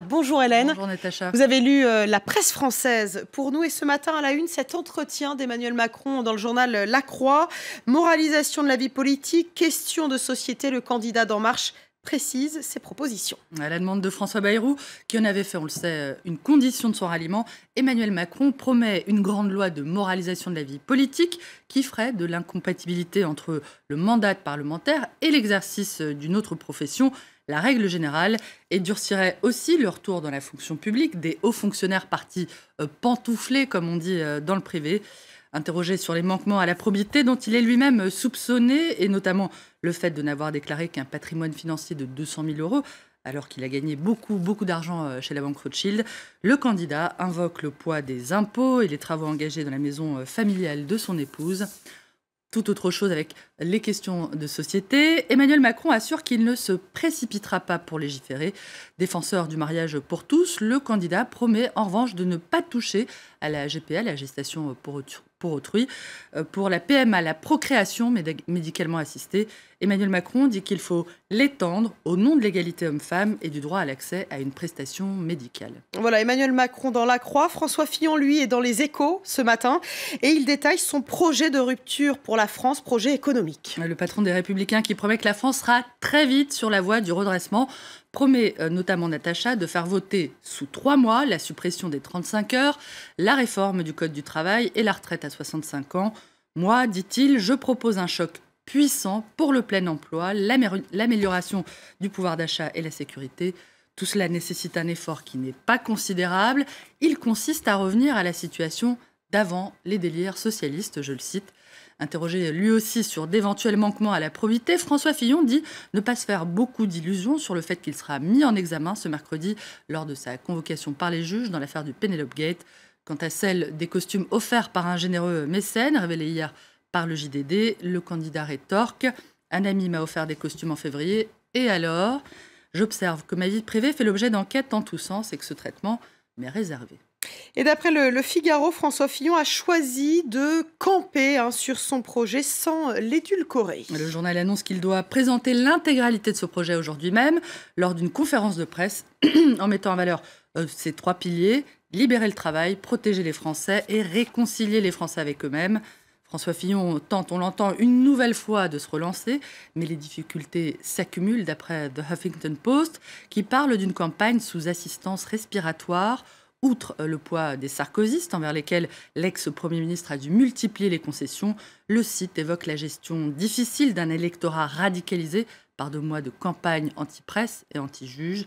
Bonjour Hélène. Bonjour Natacha. Vous avez lu la presse française pour nous et ce matin à la une, cet entretien d'Emmanuel Macron dans le journal La Croix. Moralisation de la vie politique, question de société, le candidat d'En Marche précise ses propositions. À la demande de François Bayrou, qui en avait fait, on le sait, une condition de son ralliement, Emmanuel Macron promet une grande loi de moralisation de la vie politique qui ferait de l'incompatibilité entre le mandat de parlementaire et l'exercice d'une autre profession la règle générale et durcirait aussi le retour dans la fonction publique des hauts fonctionnaires partis pantouflés, comme on dit dans le privé. Interrogé sur les manquements à la probité dont il est lui-même soupçonné, et notamment le fait de n'avoir déclaré qu'un patrimoine financier de 200 000 euros, alors qu'il a gagné beaucoup d'argent chez la banque Rothschild, le candidat invoque le poids des impôts et les travaux engagés dans la maison familiale de son épouse. Tout autre chose avec les questions de société. Emmanuel Macron assure qu'il ne se précipitera pas pour légiférer. Défenseur du mariage pour tous, le candidat promet en revanche de ne pas toucher à la GPA, la gestation pour autrui. Pour la PMA, la procréation médicalement assistée, Emmanuel Macron dit qu'il faut l'étendre au nom de l'égalité homme-femme et du droit à l'accès à une prestation médicale. Voilà, Emmanuel Macron dans La Croix. François Fillon, lui, est dans Les Échos ce matin et il détaille son projet de rupture pour la France, projet économique. Le patron des Républicains qui promet que la France sera très vite sur la voie du redressement promet notamment, Natacha, de faire voter sous 3 mois la suppression des 35 heures, la réforme du Code du travail et la retraite à 65 ans. Moi, dit-il, je propose un choc puissant pour le plein emploi, l'amélioration du pouvoir d'achat et la sécurité. Tout cela nécessite un effort qui n'est pas considérable. Il consiste à revenir à la situation d'avant les délires socialistes, je le cite. Interrogé lui aussi sur d'éventuels manquements à la probité, François Fillon dit ne pas se faire beaucoup d'illusions sur le fait qu'il sera mis en examen ce mercredi lors de sa convocation par les juges dans l'affaire du Penelope Gate. Quant à celle des costumes offerts par un généreux mécène, révélé hier par le JDD, le candidat rétorque « Un ami m'a offert des costumes en février, et alors ? J'observe que ma vie privée fait l'objet d'enquêtes en tous sens et que ce traitement m'est réservé. » Et d'après le Figaro, François Fillon a choisi de camper sur son projet sans l'édulcorer. Le journal annonce qu'il doit présenter l'intégralité de ce projet aujourd'hui même lors d'une conférence de presse en mettant en valeur ces 3 piliers, libérer le travail, protéger les Français et réconcilier les Français avec eux-mêmes. François Fillon tente, on l'entend, une nouvelle fois de se relancer, mais les difficultés s'accumulent d'après The Huffington Post qui parle d'une campagne sous assistance respiratoire. Outre le poids des sarkozystes envers lesquels l'ex-premier ministre a dû multiplier les concessions, le site évoque la gestion difficile d'un électorat radicalisé par 2 mois de campagne anti-presse et anti-juge.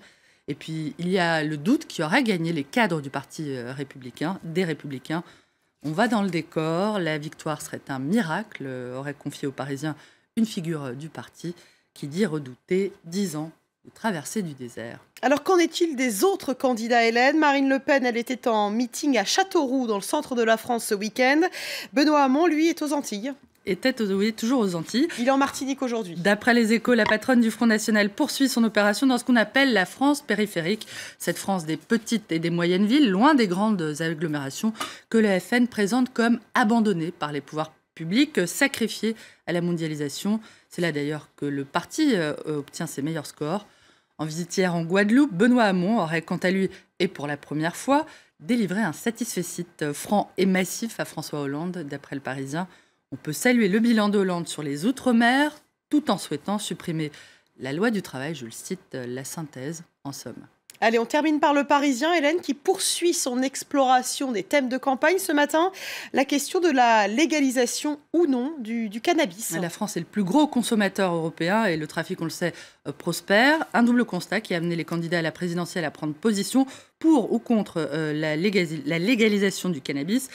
Et puis, il y a le doute qui aurait gagné les cadres du parti républicain, des Républicains. On va dans le décor, la victoire serait un miracle, aurait confié aux Parisiens une figure du parti qui dit redouter 10 ans de traversée du désert. Alors, qu'en est-il des autres candidats, Hélène? Marine Le Pen, elle était en meeting à Châteauroux, dans le centre de la France, ce week-end. Benoît Hamon, lui, est aux Antilles. Oui, toujours aux Antilles. Il est en Martinique aujourd'hui. D'après les Échos, la patronne du Front National poursuit son opération dans ce qu'on appelle la France périphérique, cette France des petites et des moyennes villes, loin des grandes agglomérations, que le FN présente comme abandonnée par les pouvoirs publics, sacrifiée à la mondialisation. C'est là d'ailleurs que le parti obtient ses meilleurs scores. En visite hier en Guadeloupe, Benoît Hamon aurait, quant à lui, et pour la première fois, délivré un satisfecit franc et massif à François Hollande, d'après le Parisien. On peut saluer le bilan de Hollande sur les Outre-mer, tout en souhaitant supprimer la loi du travail, je le cite, la synthèse, en somme. Allez, on termine par le Parisien, Hélène, qui poursuit son exploration des thèmes de campagne ce matin. La question de la légalisation ou non du cannabis. La France est le plus gros consommateur européen et le trafic, on le sait, prospère. Un double constat qui a amené les candidats à la présidentielle à prendre position pour ou contre la légalisation du cannabis.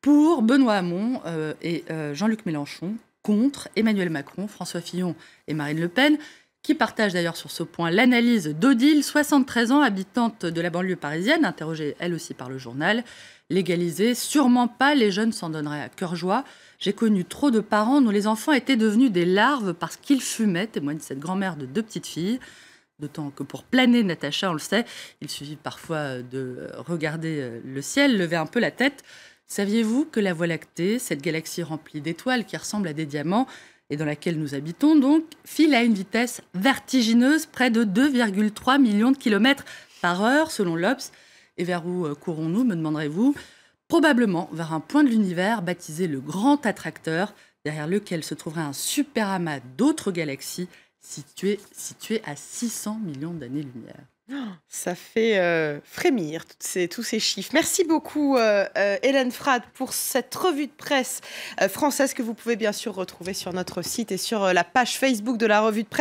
Pour Benoît Hamon et Jean-Luc Mélenchon, contre Emmanuel Macron, François Fillon et Marine Le Pen, qui partage d'ailleurs sur ce point l'analyse d'Odile, 73 ans, habitante de la banlieue parisienne, interrogée elle aussi par le journal. Légaliser, sûrement pas, les jeunes s'en donneraient à cœur joie. J'ai connu trop de parents dont les enfants étaient devenus des larves parce qu'ils fumaient, témoigne cette grand-mère de 2 petites filles. D'autant que pour planer, Natacha, on le sait, il suffit parfois de regarder le ciel, lever un peu la tête. Saviez-vous que la Voie lactée, cette galaxie remplie d'étoiles qui ressemblent à des diamants, et dans laquelle nous habitons donc, file à une vitesse vertigineuse, près de 2,3 millions de kilomètres par heure, selon l'Obs. Et vers où courons-nous, me demanderez-vous? Probablement vers un point de l'univers baptisé le Grand Attracteur, derrière lequel se trouverait un super amas d'autres galaxies situées à 600 millions d'années-lumière. Ça fait frémir tous ces chiffres. Merci beaucoup Hélène Frade pour cette revue de presse française que vous pouvez bien sûr retrouver sur notre site et sur la page Facebook de la revue de presse.